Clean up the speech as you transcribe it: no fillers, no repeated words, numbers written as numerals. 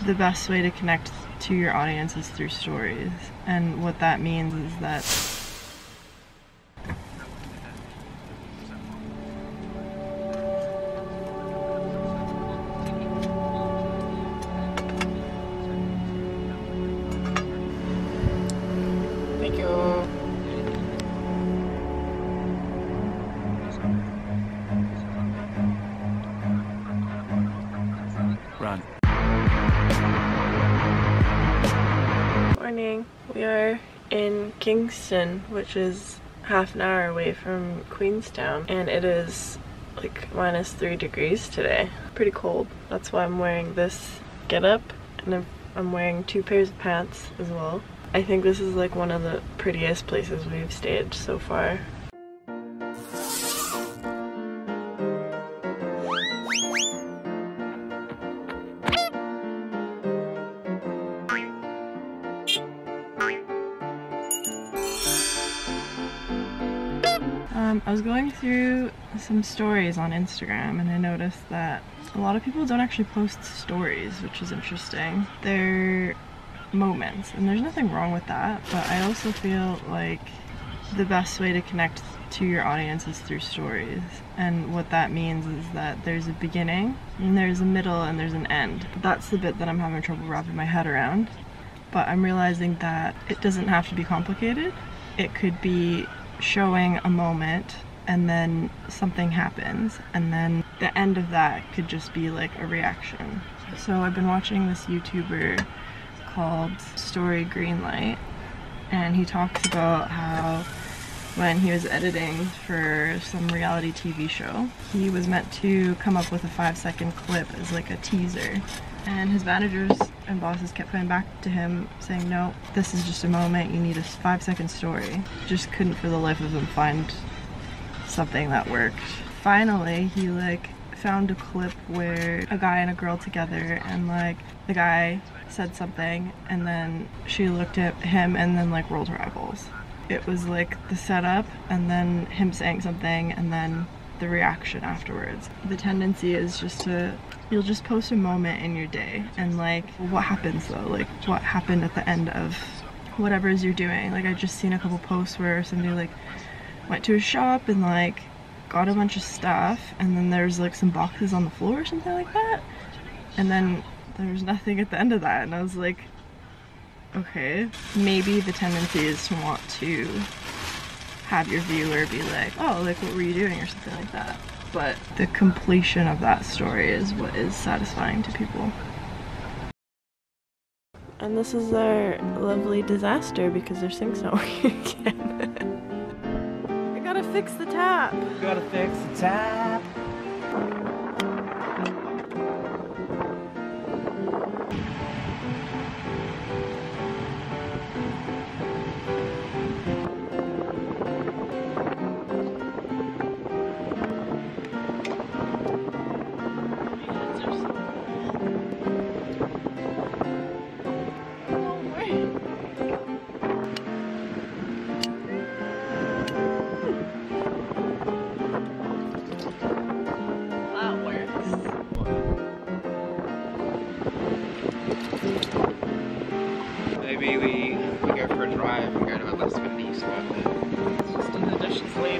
the best way to connect to your audience is through stories. And what that means is that thank you. Run. Morning. We are in Kingston, which is half an hour away from Queenstown, and it is like -3 degrees today. Pretty cold. That's why I'm wearing this getup, and I'm wearing 2 pairs of pants as well. I think this is like one of the prettiest places we've stayed so far. I was going through some stories on Instagram and I noticed that a lot of people don't actually post stories, which is interesting. They're moments, and there's nothing wrong with that, but I also feel like the best way to connect to your audience is through stories. And what that means is that there's a beginning, and there's a middle, and there's an end. That's the bit that I'm having trouble wrapping my head around, but I'm realizing that it doesn't have to be complicated. It could be showing a moment and then something happens, and then the end of that could just be like a reaction. So I've been watching this YouTuber called Story Greenlight, and he talks about how when he was editing for some reality TV show, he was meant to come up with a 5-second clip as like a teaser, and his managers and bosses kept coming back to him saying, no, this is just a moment, you need a 5-second story. Just couldn't for the life of him find something that worked. Finally, he like found a clip where a guy and a girl together, and like the guy said something and then she looked at him and then like rolled her eyeballs. It was like the setup and then him saying something and then the reaction afterwards. The tendency is just to, you'll just post a moment in your day and like what happens though, like what happened at the end of whatever it is you're doing. Like I've just seen a couple posts where somebody like went to a shop and like got a bunch of stuff and then there's like some boxes on the floor or something like that, and then there was nothing at the end of that, and I was like, okay, maybe the tendency is to want to have your viewer be like, oh, like what were you doing or something like that, but the completion of that story is what is satisfying to people. And this is our lovely disaster because their sink's not working again. I gotta fix the tap. Gotta fix the tap. Maybe we go for a drive and go to a less windy spot. Let's just do the dishes later.